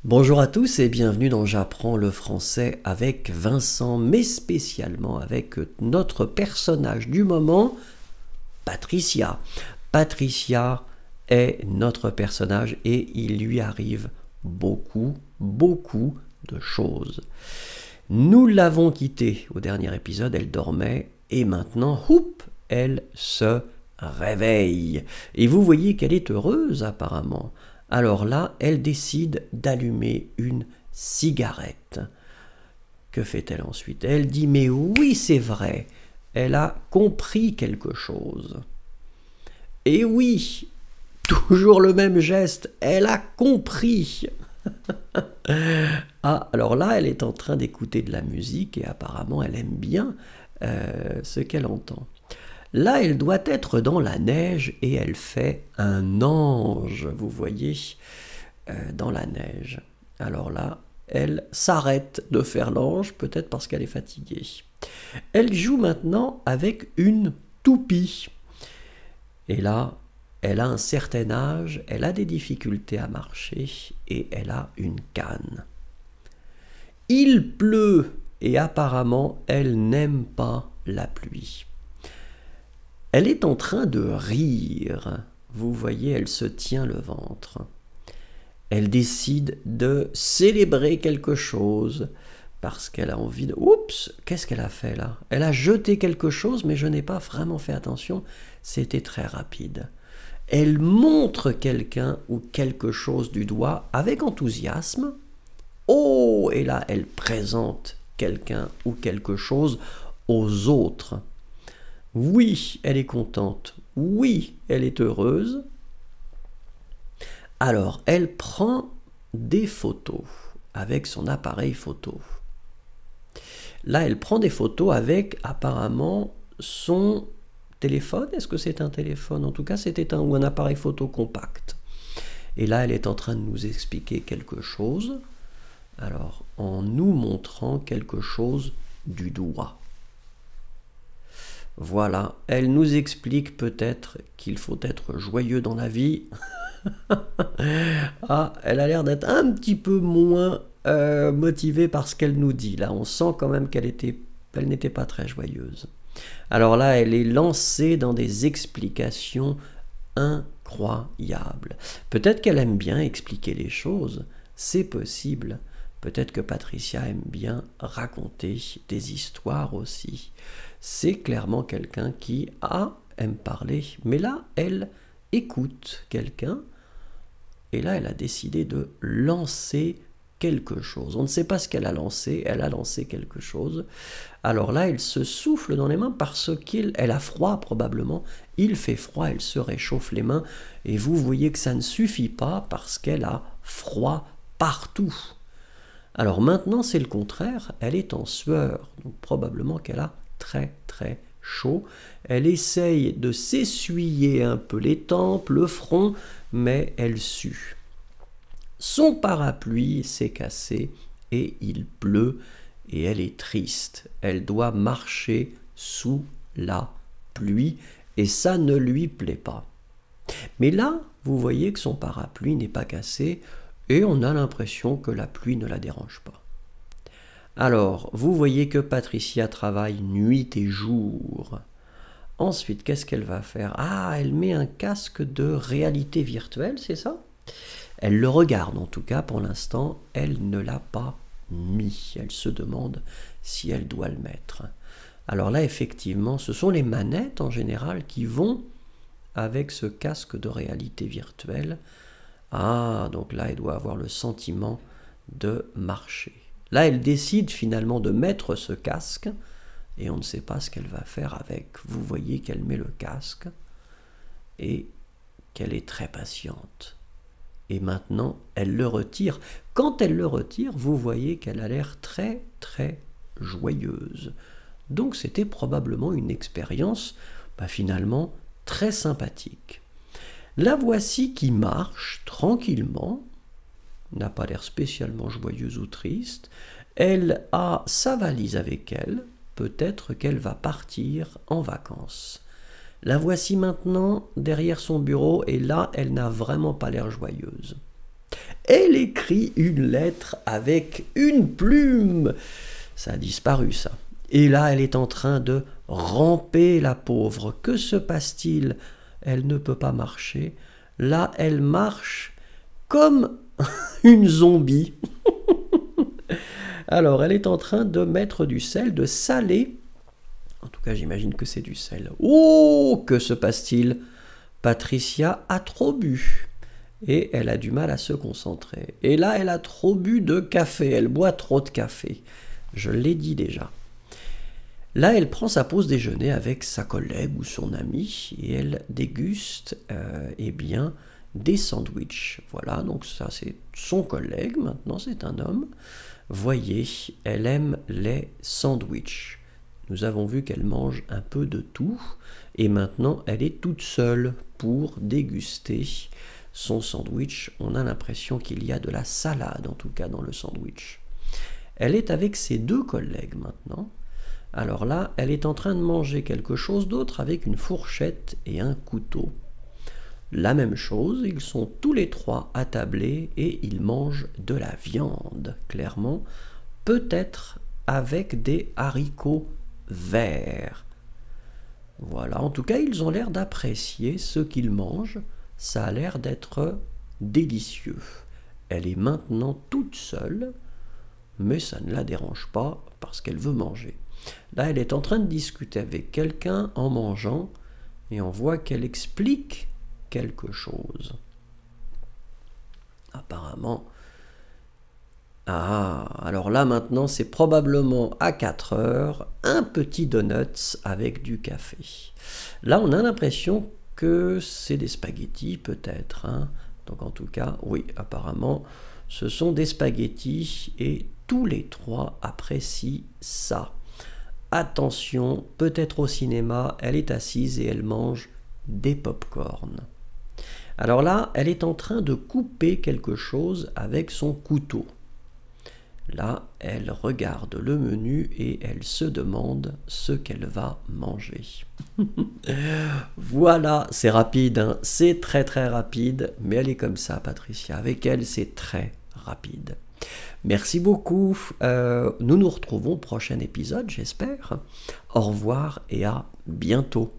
Bonjour à tous et bienvenue dans J'apprends le français avec Vincent, mais spécialement avec notre personnage du moment, Patricia. Patricia est notre personnage et il lui arrive beaucoup de choses. Nous l'avons quittée au dernier épisode, elle dormait et maintenant, elle se réveille. Et vous voyez qu'elle est heureuse apparemment. Alors là, elle décide d'allumer une cigarette. Que fait-elle ensuite? Elle dit « Mais oui, c'est vrai, elle a compris quelque chose. » Et oui, toujours le même geste, elle a compris. Ah, alors là, elle est en train d'écouter de la musique et apparemment, elle aime bien ce qu'elle entend. Là, elle doit être dans la neige et elle fait un ange, vous voyez, dans la neige. Alors là, elle s'arrête de faire l'ange, peut-être parce qu'elle est fatiguée. Elle joue maintenant avec une toupie. Et là, elle a un certain âge, elle a des difficultés à marcher et elle a une canne. Il pleut et apparemment, elle n'aime pas la pluie. Elle est en train de rire. Vous voyez, elle se tient le ventre. Elle décide de célébrer quelque chose parce qu'elle a envie de... Oups, qu'est-ce qu'elle a fait là? Elle a jeté quelque chose, mais je n'ai pas vraiment fait attention. C'était très rapide. Elle montre quelqu'un ou quelque chose du doigt avec enthousiasme. Oh, et là, elle présente quelqu'un ou quelque chose aux autres. Oui, elle est contente. Oui, elle est heureuse. Alors, elle prend des photos avec son appareil photo. Là, elle prend des photos avec apparemment son téléphone. Est-ce que c'est un téléphone? En tout cas, c'était un appareil photo compact. Et là, elle est en train de nous expliquer quelque chose. Alors, en nous montrant quelque chose du doigt. Voilà, elle nous explique peut-être qu'il faut être joyeux dans la vie. Ah, elle a l'air d'être un petit peu moins motivée par ce qu'elle nous dit. Là, on sent quand même qu'elle n'était pas très joyeuse. Alors là, elle est lancée dans des explications incroyables. Peut-être qu'elle aime bien expliquer les choses, c'est possible. Peut-être que Patricia aime bien raconter des histoires aussi. C'est clairement quelqu'un qui aime parler. Mais là, elle écoute quelqu'un. Et là, elle a décidé de lancer quelque chose. On ne sait pas ce qu'elle a lancé. Elle a lancé quelque chose. Alors là, elle se souffle dans les mains parce qu'elle a froid probablement. Il fait froid, elle se réchauffe les mains. Et vous voyez que ça ne suffit pas parce qu'elle a froid partout. Alors maintenant, c'est le contraire, elle est en sueur, donc probablement qu'elle a très chaud. Elle essaye de s'essuyer un peu les tempes, le front, mais elle sue. Son parapluie s'est cassé et il pleut et elle est triste. Elle doit marcher sous la pluie et ça ne lui plaît pas. Mais là, vous voyez que son parapluie n'est pas cassé, et on a l'impression que la pluie ne la dérange pas. Alors, vous voyez que Patricia travaille nuit et jour. Ensuite, qu'est-ce qu'elle va faire? Ah, elle met un casque de réalité virtuelle, c'est ça? Elle le regarde, en tout cas, pour l'instant, elle ne l'a pas mis. Elle se demande si elle doit le mettre. Alors là, effectivement, ce sont les manettes, en général, qui vont avec ce casque de réalité virtuelle. Ah, donc là, elle doit avoir le sentiment de marcher. Là, elle décide finalement de mettre ce casque et on ne sait pas ce qu'elle va faire avec. Vous voyez qu'elle met le casque et qu'elle est très patiente. Et maintenant, elle le retire. Quand elle le retire, vous voyez qu'elle a l'air très joyeuse. Donc, c'était probablement une expérience, finalement, très sympathique. La voici qui marche tranquillement, n'a pas l'air spécialement joyeuse ou triste. Elle a sa valise avec elle, peut-être qu'elle va partir en vacances. La voici maintenant derrière son bureau et là, elle n'a vraiment pas l'air joyeuse. Elle écrit une lettre avec une plume. Ça a disparu, ça. Et là, elle est en train de ramper, la pauvre. Que se passe-t-il? Elle ne peut pas marcher. Là, elle marche comme une zombie. Alors, elle est en train de mettre du sel, de saler. En tout cas, j'imagine que c'est du sel. Oh, que se passe-t-il? Patricia a trop bu. Et elle a du mal à se concentrer. Et là, elle a trop bu de café. Elle boit trop de café. Je l'ai dit déjà. Là, elle prend sa pause déjeuner avec sa collègue ou son ami et elle déguste eh bien, des sandwichs. Voilà, donc ça c'est son collègue, maintenant c'est un homme. Voyez, elle aime les sandwichs. Nous avons vu qu'elle mange un peu de tout et maintenant elle est toute seule pour déguster son sandwich. On a l'impression qu'il y a de la salade en tout cas dans le sandwich. Elle est avec ses deux collègues maintenant. Alors là, elle est en train de manger quelque chose d'autre avec une fourchette et un couteau. La même chose, ils sont tous les trois attablés et ils mangent de la viande, clairement, peut-être avec des haricots verts. Voilà, en tout cas, ils ont l'air d'apprécier ce qu'ils mangent. Ça a l'air d'être délicieux. Elle est maintenant toute seule, mais ça ne la dérange pas parce qu'elle veut manger. Là, elle est en train de discuter avec quelqu'un en mangeant et on voit qu'elle explique quelque chose. Apparemment. Ah, alors là maintenant, c'est probablement à 4 heures, un petit donuts avec du café. Là, on a l'impression que c'est des spaghettis peut-être. Hein. Donc en tout cas, oui, apparemment, ce sont des spaghettis et tous les trois apprécient ça. Attention, peut-être au cinéma, elle est assise et elle mange des pop-corn. Alors là, elle est en train de couper quelque chose avec son couteau. Là, elle regarde le menu et elle se demande ce qu'elle va manger. Voilà, c'est rapide, hein, c'est très très rapide, mais elle est comme ça, Patricia. Avec elle, c'est très rapide. Merci beaucoup. Nous nous retrouvons au prochain épisode, j'espère. Au revoir et à bientôt.